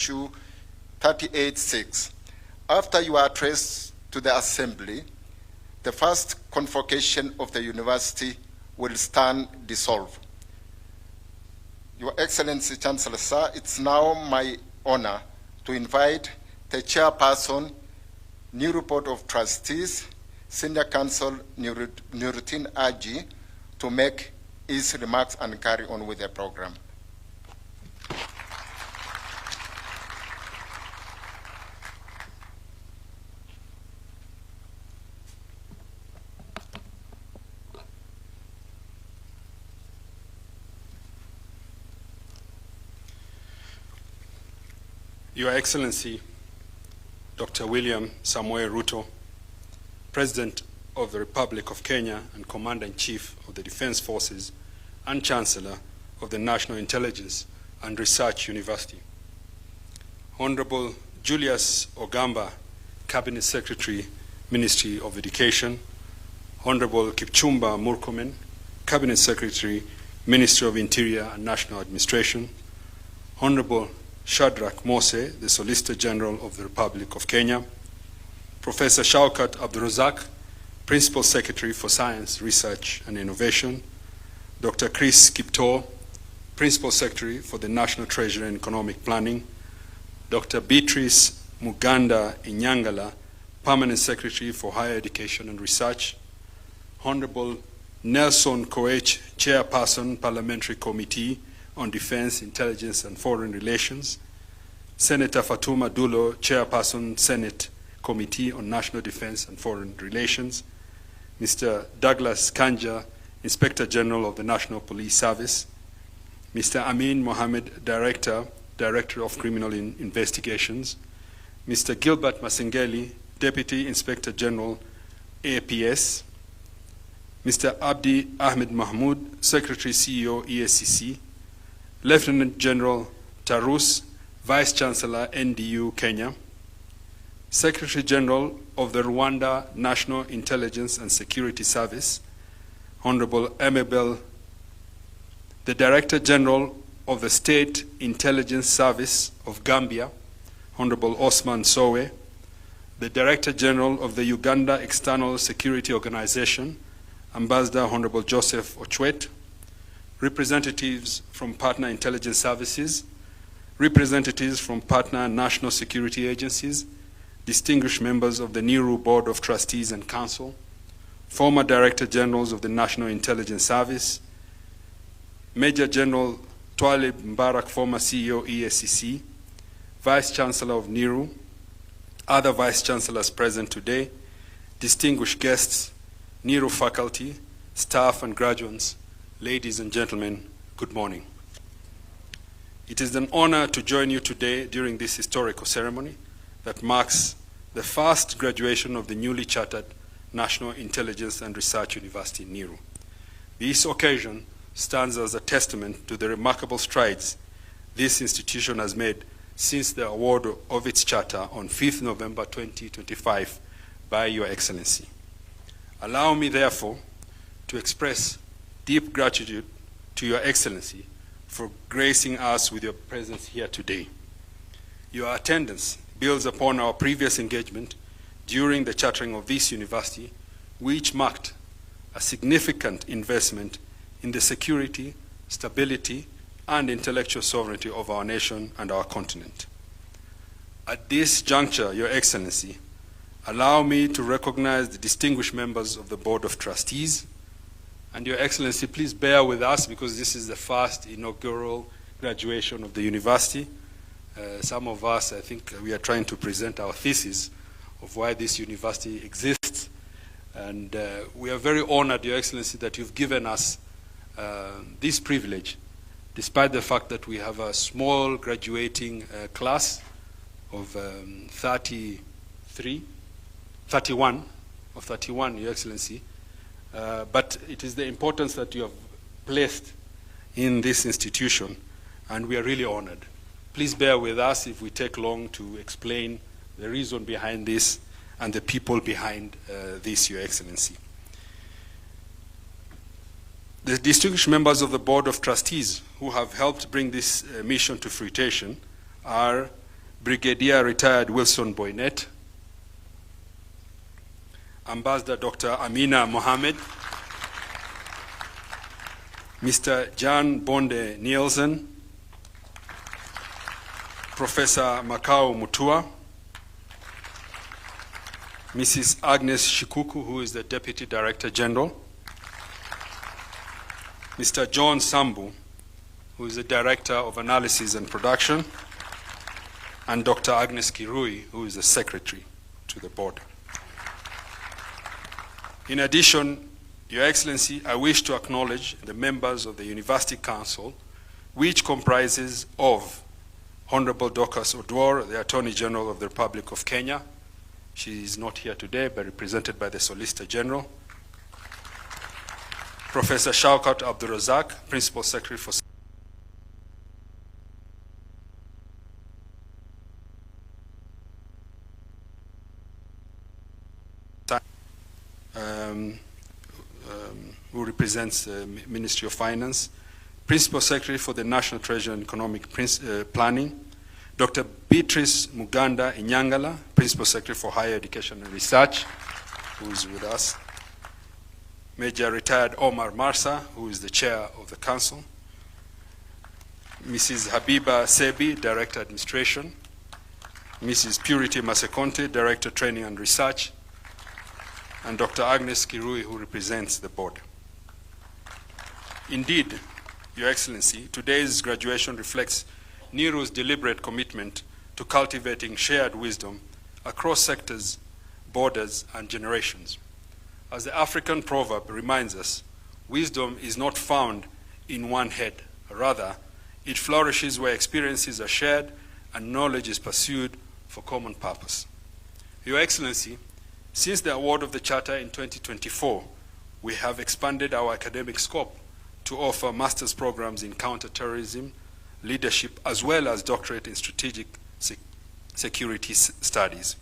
issue 38.6. After your address to the Assembly, the first convocation of the university will stand dissolved. Your Excellency Chancellor, sir, it's now my honor to invite the chairperson, NIRU Board of Trustees, Senior Counsel Noordin Haji, to make his remarks and carry on with the program. Your Excellency, Dr. William Samoei Ruto, President of the Republic of Kenya and Commander-in-Chief of the Defense Forces and Chancellor of the National Intelligence and Research University. Honorable Julius Ogamba, Cabinet Secretary, Ministry of Education. Honorable Kipchumba Murkomen, Cabinet Secretary, Ministry of Interior and National Administration. Honorable Shadrach Mose, the Solicitor General of the Republic of Kenya. Professor Shaukat Abdurazak, Principal Secretary for Science, Research and Innovation. Dr. Chris Kipto, Principal Secretary for the National Treasury and Economic Planning. Dr. Beatrice Muganda Inyangala, Permanent Secretary for Higher Education and Research. Honorable Nelson Koech, Chairperson, Parliamentary Committee on Defense, Intelligence and Foreign Relations. Senator Fatuma Dulo, Chairperson, Senate Committee on National Defense and Foreign Relations. Mr. Douglas Kanja, Inspector General of the National Police Service. Mr. Amin Mohammed, Director of Criminal Investigations. Mr. Gilbert Masengeli, Deputy Inspector General, APS. Mr. Abdi Ahmed Mahmoud, Secretary CEO, ESCC. Lieutenant General Tarus, Vice Chancellor, NDU, Kenya. Secretary General of the Rwanda National Intelligence and Security Service, Honorable Amabel, the Director General of the State Intelligence Service of Gambia, Honorable Osman Sowe, the Director General of the Uganda External Security Organization, Ambassador Honorable Joseph Ochwet, representatives from partner intelligence services, representatives from partner national security agencies, distinguished members of the NIRU Board of Trustees and Council, former Director Generals of the National Intelligence Service, Major General Twalib Mbarak, former CEO ESCC, Vice Chancellor of NIRU, other Vice Chancellors present today, distinguished guests, NIRU faculty, staff and graduates, ladies and gentlemen, good morning. It is an honor to join you today during this historical ceremony that marks the first graduation of the newly chartered National Intelligence and Research University, NIRU. This occasion stands as a testament to the remarkable strides this institution has made since the award of its charter on 5th November 2025 by Your Excellency. Allow me, therefore, to express deep gratitude to Your Excellency for gracing us with your presence here today. Your attendance builds upon our previous engagement during the chartering of this university, which marked a significant investment in the security, stability, and intellectual sovereignty of our nation and our continent. At this juncture, Your Excellency, allow me to recognize the distinguished members of the Board of Trustees. And Your Excellency, please bear with us because this is the first inaugural graduation of the university. Some of us, I think, we are trying to present our thesis of why this university exists. And we are very honored, Your Excellency, that you've given us this privilege, despite the fact that we have a small graduating class of 31, Your Excellency. But it is the importance that you have placed in this institution, and we are really honored. Please bear with us if we take long to explain the reason behind this and the people behind this, Your Excellency. The distinguished members of the Board of Trustees who have helped bring this mission to fruition are Brigadier Retired Wilson Boynet, Ambassador Dr. Amina Mohammed, Mr. Jan Bonde Nielsen, Professor Makau Mutua, Mrs. Agnes Shikuku, who is the Deputy Director General, Mr. John Sambu, who is the Director of Analysis and Production, and Dr. Agnes Kirui, who is the Secretary to the Board. In addition, Your Excellency, I wish to acknowledge the members of the University Council, which comprises of Honorable Dorcas Odwor, the Attorney General of the Republic of Kenya. She is not here today, but represented by the Solicitor General. Professor Shaukat Abdurazak, Principal Secretary for who represents the Ministry of Finance, Principal Secretary for the National Treasury and Economic Planning, Dr. Beatrice Muganda Inyangala, Principal Secretary for Higher Education and Research, who is with us, Major Retired Omar Marsa, who is the Chair of the Council, Mrs. Habiba Sebi, Director Administration, Mrs. Purity Masekonte, Director Training and Research, and Dr. Agnes Kirui, who represents the board. Indeed, Your Excellency, today's graduation reflects NIRU's deliberate commitment to cultivating shared wisdom across sectors, borders, and generations. As the African proverb reminds us, wisdom is not found in one head. Rather, it flourishes where experiences are shared and knowledge is pursued for common purpose. Your Excellency, since the award of the Charter in 2024, we have expanded our academic scope to offer master's programs in counterterrorism, leadership, as well as doctorate in strategic security studies.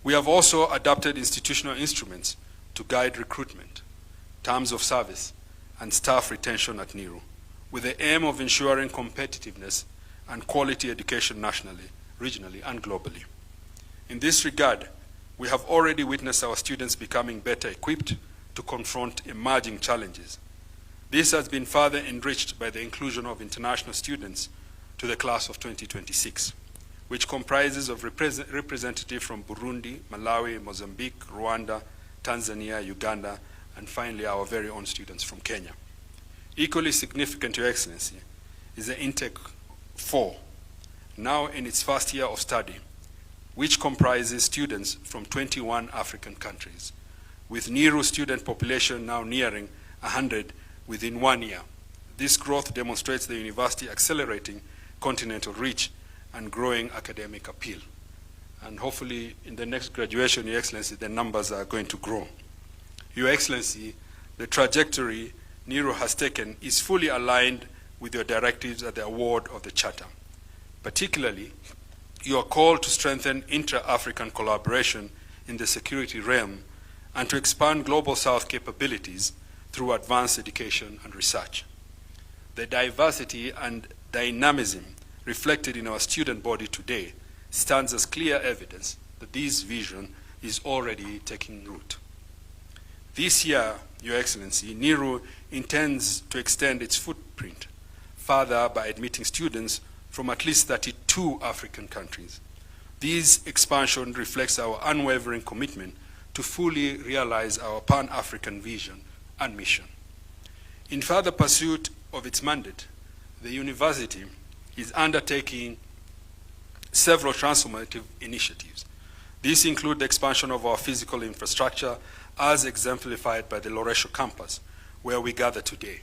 We have also adopted institutional instruments to guide recruitment, terms of service, and staff retention at NIRU, with the aim of ensuring competitiveness and quality education nationally, regionally, and globally. In this regard, we have already witnessed our students becoming better equipped to confront emerging challenges. This has been further enriched by the inclusion of international students to the class of 2026, which comprises of representatives from Burundi, Malawi, Mozambique, Rwanda, Tanzania, Uganda, and finally our very own students from Kenya. Equally significant, Your Excellency, is the Intake 4, now in its first year of study, which comprises students from 21 African countries, with NIRU student population now nearing 100 within 1 year. This growth demonstrates the university accelerating continental reach and growing academic appeal. And hopefully in the next graduation, Your Excellency, the numbers are going to grow. Your Excellency, the trajectory NIRU has taken is fully aligned with your directives at the award of the Charter. Particularly, your call to strengthen intra-African collaboration in the security realm and to expand Global South capabilities through advanced education and research. The diversity and dynamism reflected in our student body today stands as clear evidence that this vision is already taking root. This year, Your Excellency, NIRU intends to extend its footprint further by admitting students from at least 32 African countries. This expansion reflects our unwavering commitment to fully realize our Pan-African vision and mission. In further pursuit of its mandate, the university is undertaking several transformative initiatives. These include the expansion of our physical infrastructure as exemplified by the Loresho campus, where we gather today,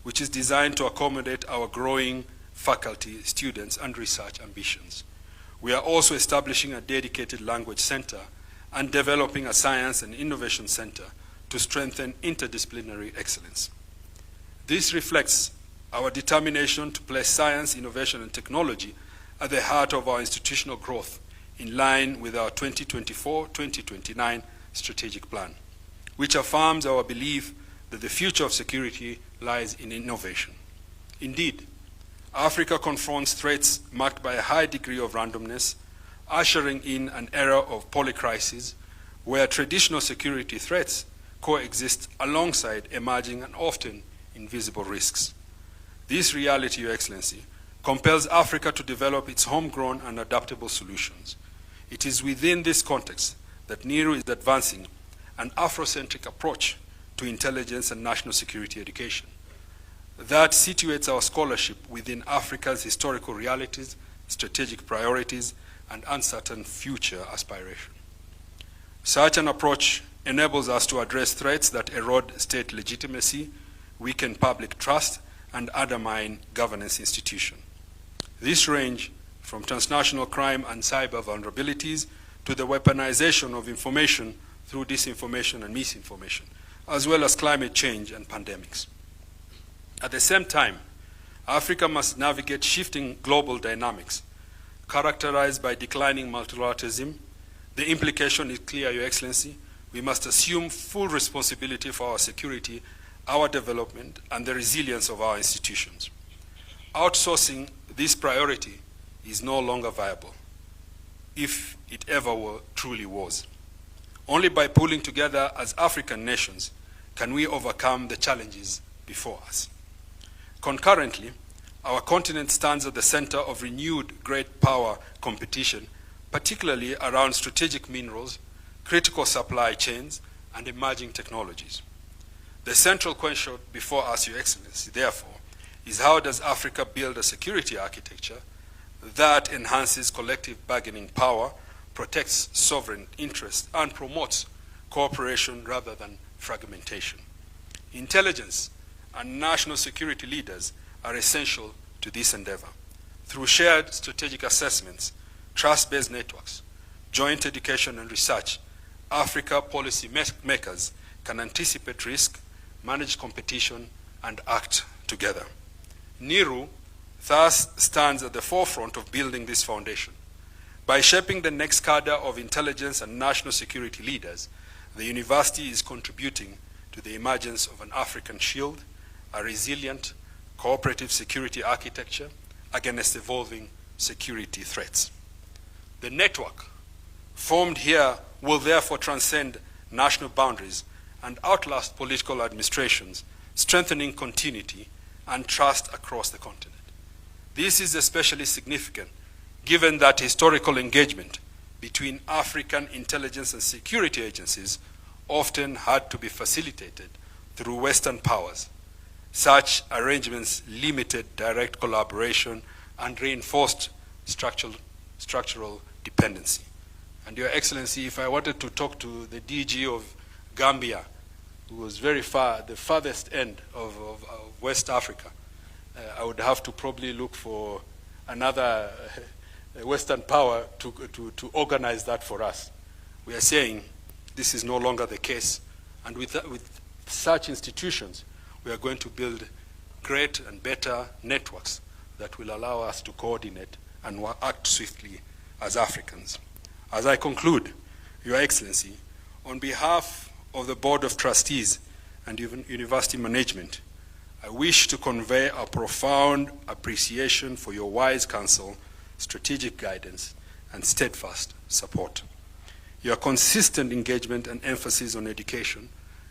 which is designed to accommodate our growing faculty, students, and research ambitions. We are also establishing a dedicated language center and developing a science and innovation center to strengthen interdisciplinary excellence. This reflects our determination to place science, innovation, and technology at the heart of our institutional growth in line with our 2024-2029 strategic plan, which affirms our belief that the future of security lies in innovation. Indeed, Africa confronts threats marked by a high degree of randomness, ushering in an era of polycrisis where traditional security threats coexist alongside emerging and often invisible risks. This reality, Your Excellency, compels Africa to develop its homegrown and adaptable solutions. It is within this context that NIRU is advancing an Afrocentric approach to intelligence and national security education that situates our scholarship within Africa's historical realities, strategic priorities, and uncertain future aspiration. Such an approach enables us to address threats that erode state legitimacy, weaken public trust, and undermine governance institutions. This range from transnational crime and cyber vulnerabilities to the weaponization of information through disinformation and misinformation, as well as climate change and pandemics. At the same time, Africa must navigate shifting global dynamics characterized by declining multilateralism. The implication is clear, Your Excellency. We must assume full responsibility for our security, our development, and the resilience of our institutions. Outsourcing this priority is no longer viable, if it ever truly was. Only by pulling together as African nations can we overcome the challenges before us. Concurrently, our continent stands at the center of renewed great power competition, particularly around strategic minerals, critical supply chains, and emerging technologies. The central question before us, Your Excellency, therefore, is how does Africa build a security architecture that enhances collective bargaining power, protects sovereign interests, and promotes cooperation rather than fragmentation. Intelligence and national security leaders are essential to this endeavor. Through shared strategic assessments, trust-based networks, joint education and research, Africa policy makers can anticipate risk, manage competition, and act together. NIRU thus stands at the forefront of building this foundation. By shaping the next cadre of intelligence and national security leaders, the university is contributing to the emergence of an African shield, a resilient, cooperative security architecture against evolving security threats. The network formed here will therefore transcend national boundaries and outlast political administrations, strengthening continuity and trust across the continent. This is especially significant given that historical engagement between African intelligence and security agencies often had to be facilitated through Western powers. Such arrangements limited direct collaboration and reinforced structural dependency. And Your Excellency, if I wanted to talk to the DG of Gambia, who was very far, the farthest end of West Africa, I would have to probably look for another Western power to organize that for us. We are saying this is no longer the case, and with such institutions, we are going to build great and better networks that will allow us to coordinate and act swiftly as Africans. As I conclude, Your Excellency, on behalf of the Board of Trustees and University Management, I wish to convey a profound appreciation for your wise counsel, strategic guidance, and steadfast support. Your consistent engagement and emphasis on education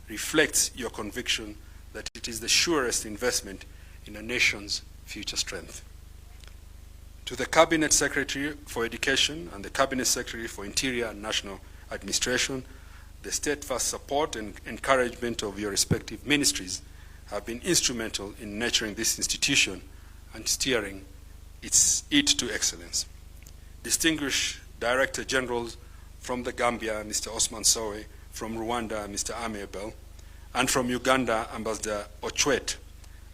reflects your conviction that it is the surest investment in a nation's future strength. To the Cabinet Secretary for Education and the Cabinet Secretary for Interior and National Administration, the steadfast support and encouragement of your respective ministries have been instrumental in nurturing this institution and steering it to excellence. Distinguished Director Generals from the Gambia, Mr. Osman Sowe, from Rwanda, Mr. Amiabel, and from Uganda, Ambassador Ochwet,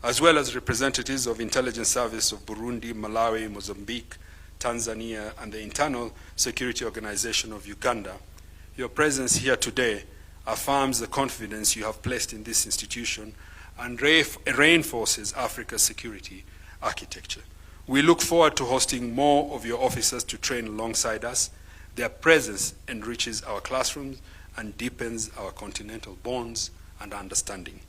as well as representatives of Intelligence Service of Burundi, Malawi, Mozambique, Tanzania, and the Internal Security Organization of Uganda, your presence here today affirms the confidence you have placed in this institution and reinforces Africa's security architecture. We look forward to hosting more of your officers to train alongside us. Their presence enriches our classrooms and deepens our continental bonds and understanding.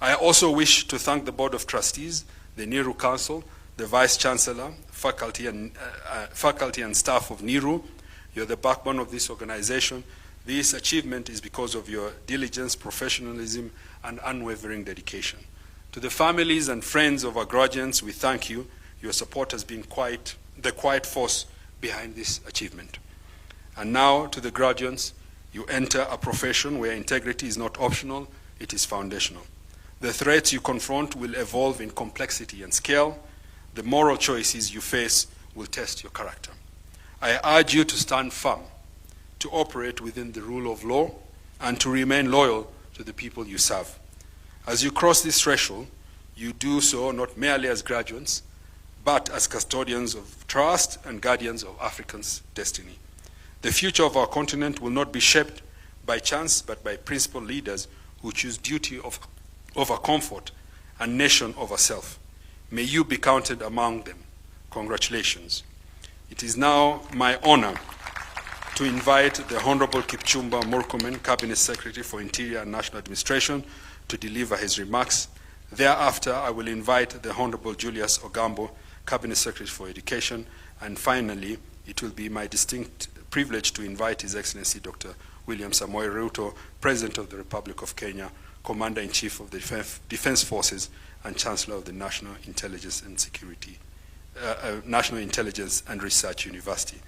I also wish to thank the Board of Trustees, the NIRU Council, the Vice Chancellor, faculty and staff of NIRU. You're the backbone of this organization. This achievement is because of your diligence, professionalism, and unwavering dedication. To the families and friends of our graduates, we thank you. Your support has been the quiet force behind this achievement. And now, to the graduates, you enter a profession where integrity is not optional, it is foundational. The threats you confront will evolve in complexity and scale. The moral choices you face will test your character. I urge you to stand firm, to operate within the rule of law, and to remain loyal to the people you serve. As you cross this threshold, you do so not merely as graduates, but as custodians of trust and guardians of Africans' destiny. The future of our continent will not be shaped by chance, but by principled leaders who choose duty over comfort and nation over self. May you be counted among them. Congratulations. It is now my honor to invite the Honorable Kipchumba Murkomen, Cabinet Secretary for Interior and National Administration, to deliver his remarks. Thereafter, I will invite the Honorable Julius Ogambo, Cabinet Secretary for Education, and finally, it will be my distinct privilege to invite His Excellency Dr. William Samoei Ruto, President of the Republic of Kenya, Commander-in-Chief of the Defense Forces, and Chancellor of the National Intelligence and Research University.